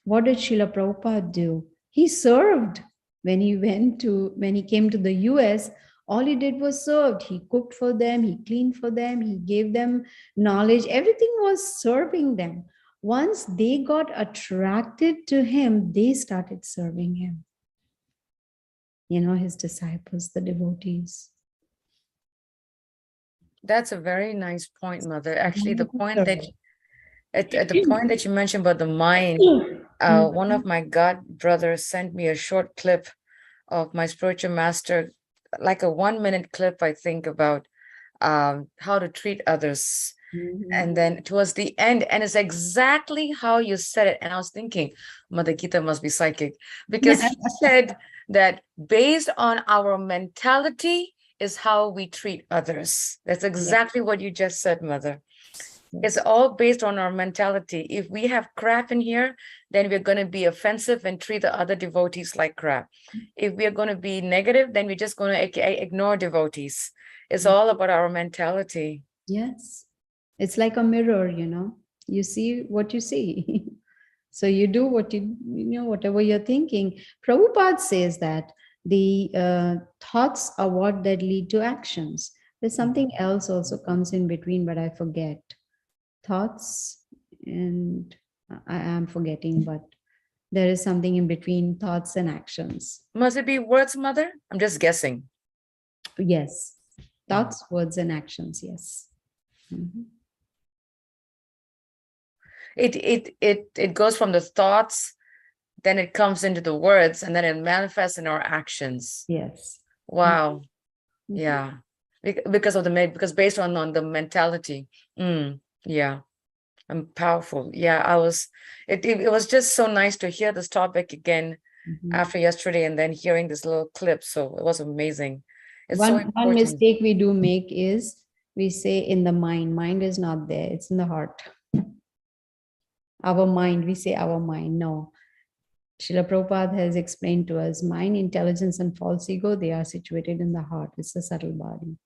What did Srila Prabhupada do? He served. When he came to the US, all he did was served. He cooked for them, he cleaned for them, he gave them knowledge. Everything was serving them. Once they got attracted to him, they started serving him. His disciples, the devotees. That's a very nice point, Mother. Actually, the point that at the point that you mentioned about the mind, one of my god brothers sent me a short clip of my spiritual master, like a 1-minute clip, I think, about how to treat others. And then towards the end, and it's exactly how you said it. And I was thinking, Mother Gita must be psychic, because he said that based on our mentality is how we treat others. That's exactly what you just said, Mother. It's all based on our mentality. If we have crap in here, then we're going to be offensive and treat the other devotees like crap. If we're going to be negative, then we're just going to ignore devotees. It's all about our mentality. Yes. It's like a mirror, you see what you see. So you do what whatever you're thinking. Prabhupada says that the thoughts are what that lead to actions. There's something else also comes in between, but I forget. Thoughts, and I am forgetting, but there is something in between thoughts and actions. Must it be words, Mother? I'm just guessing. Yes. Thoughts, words, and actions. Yes. It goes from the thoughts, then it comes into the words, and then it manifests in our actions. Yes. Wow. Yeah. Because based on the mentality. Yeah. I'm powerful. Yeah, it was just so nice to hear this topic again after yesterday, and then hearing this little clip. So it was amazing. It's one mistake we do make is we say in the mind. Mind is not there, it's in the heart. Our mind, we say our mind. No. Srila Prabhupada has explained to us, mind, intelligence, and false ego, they are situated in the heart. It's the subtle body.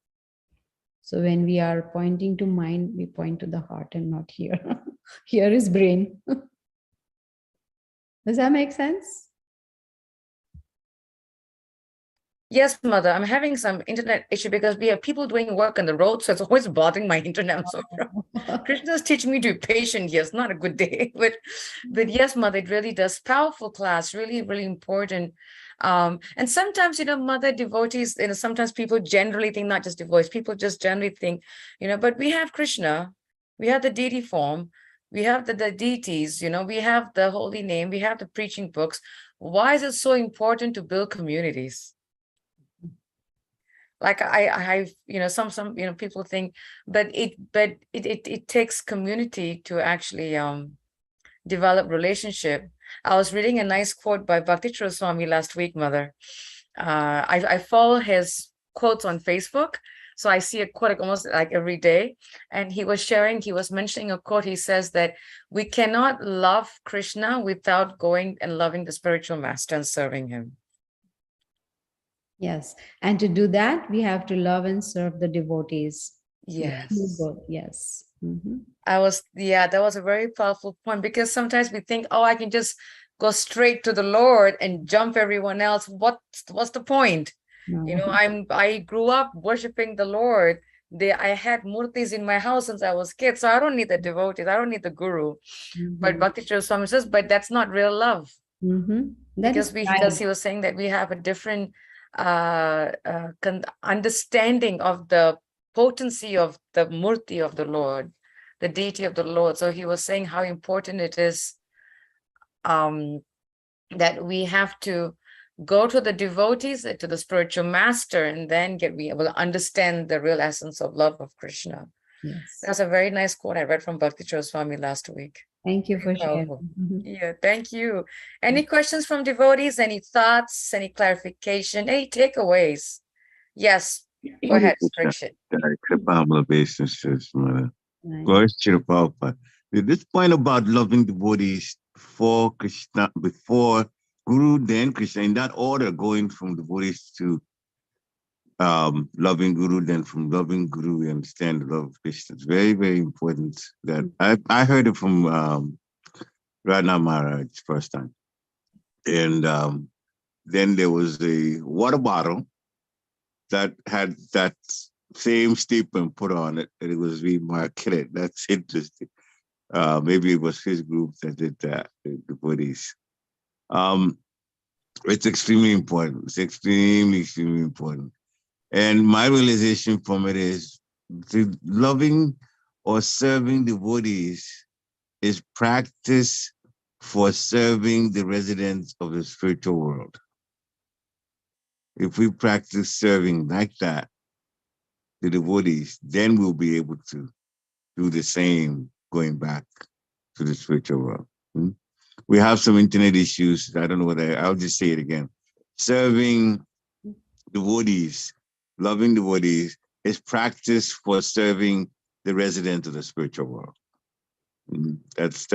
So when we are pointing to mind, we point to the heart and not here. Here is brain. Does that make sense? Yes, Mother. I'm having some internet issue because we have people doing work on the road, so it's always bothering my internet. So Krishna's teaching me to be patient here. It's not a good day, but yes, Mother, it really does. Powerful class, really, really important. And sometimes, Mother, devotees, sometimes people generally think, not just devotees, people just generally think, but we have Krishna, we have the deity form, we have the deities, we have the holy name, we have the preaching books. Why is it so important to build communities? Like some people think, but it takes community to actually develop relationship. I was reading a nice quote by Bhakti Swami last week, Mother. I follow his quotes on Facebook, so I see a quote almost like every day. And he was mentioning a quote. He says that we cannot love Krishna without going and loving the spiritual master and serving him. Yes. And to do that, we have to love and serve the devotees. Yes. Both. Yes. Mhm. That was a very powerful point, because sometimes we think, oh, I can just go straight to the Lord and jump everyone else. What's the point? No. I grew up worshiping the Lord. I had murtis in my house since I was a kid, so I don't need the devotees, I don't need the guru. But Mhm. Bhakti Swami says, but that's not real love. Mhm. That is Because he was saying that we have a different understanding of the potency of the murti of the Lord, the deity of the Lord. So he was saying how important it is that we have to go to the devotees, to the spiritual master, and then be able to understand the real essence of love of Krishna. Yes. That's a very nice quote I read from Bhakti Swami last week. Thank you for sharing. Powerful. Mhm. Yeah, thank you. Any questions from devotees? Any thoughts? Any clarification? Any takeaways? Yes, go ahead, Parikshit. Humble obeisances, Mother. Right. Glory to the Prabhupada. This point about loving devotees before Krishna, before Guru, then Krishna, in that order, going from devotees to loving Guru, then from loving Guru, we understand the love of Krishna. It's very, very important. That I heard it from Radha Maharaj first time. And then there was a water bottle that had that same statement put on it, and it was remarketed. That's interesting. Maybe it was his group that did that, the devotees. It's extremely important. It's extremely, extremely important. And my realization from it is loving or serving devotees is practice for serving the residents of the spiritual world. If we practice serving like that, the devotees, then we'll be able to do the same going back to the spiritual world. We have some internet issues. I don't know whether I'll just say it again. Serving devotees, loving devotees is practice for serving the residents of the spiritual world. That's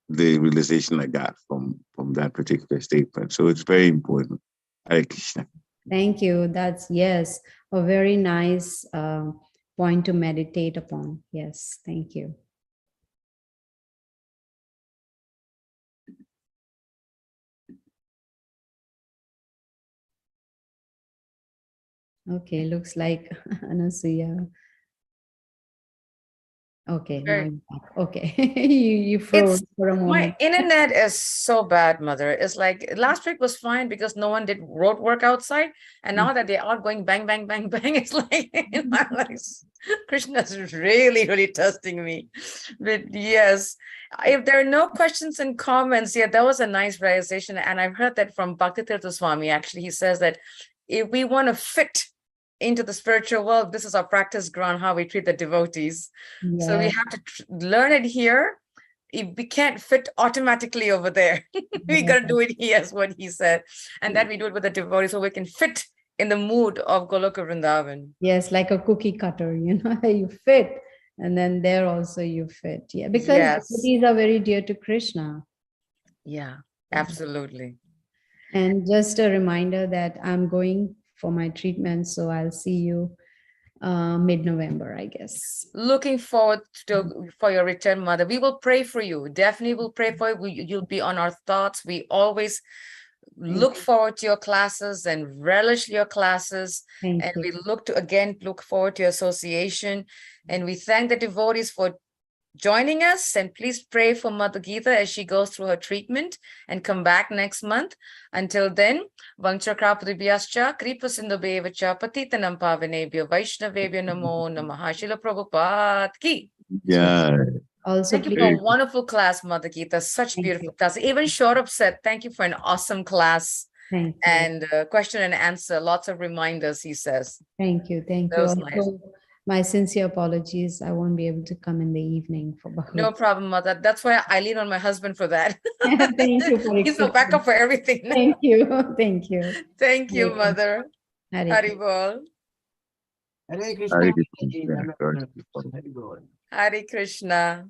the realization I got from that particular statement. So it's very important. Hare Krishna. Thank you. That's, yes, a very nice point to meditate upon. Yes, thank you. Okay, looks like Anasuya. Okay, now Very- I'm back. Okay, you froze for a My moment. internet is so bad, Mother. It's like last week was fine because no one did road work outside. And now that they're all going bang, bang, bang, bang, it's like, I'm like, Krishna's really, really testing me. But yes, if there are no questions and comments, yeah, that was a nice realization. And I've heard that from Bhaktitirtha Swami, actually. He says that if we want to fit into the spiritual world, this is our practice ground, how we treat the devotees. So we Yeah, have to learn it here. We can't fit automatically over there. We got to do it here, is what he said. And that we do it with the devotees so we can fit in the mood of Goloka Vrindavan. yes, like a cookie cutter, you fit, and then there also you fit. Yeah, because Yes. these are very dear to Krishna. Yeah, absolutely. And just a reminder that I'm going for my treatment, so I'll see you mid-November, I guess. Looking forward for your return, Mother. We will pray for you. Definitely will pray for you. You'll be on our thoughts. We always look forward to your classes and relish your classes. Thank And you. we look forward to your association. And we thank the devotees for joining us, and please pray for Mother Geeta as she goes through her treatment and come back next month. Until then, Vanchakrapatibhyascha Kripasindhubevacha Patitanam Pavanebhyo Vaishnavebhyo Namo Namaha. Srila Prabhupada ki. Yeah. Also, Thank you please, for a wonderful class, Mother Geeta. Such Thank beautiful you. class. Even Shaurabh said, thank you for an awesome class thank you. and question and answer. Lots of reminders, he says. Thank you. Thank That you. was Also, nice. my sincere apologies. I won't be able to come in the evening for Bhagavad. No problem, Mother. That's why I lean on my husband for that. Thank you for He's the accepting. backup for everything. Thank you. Thank you. Thank you, Hare Mother. Hare Hari Bol. Hare Krishna. Hare Krishna. Hare Krishna. Hari Krishna.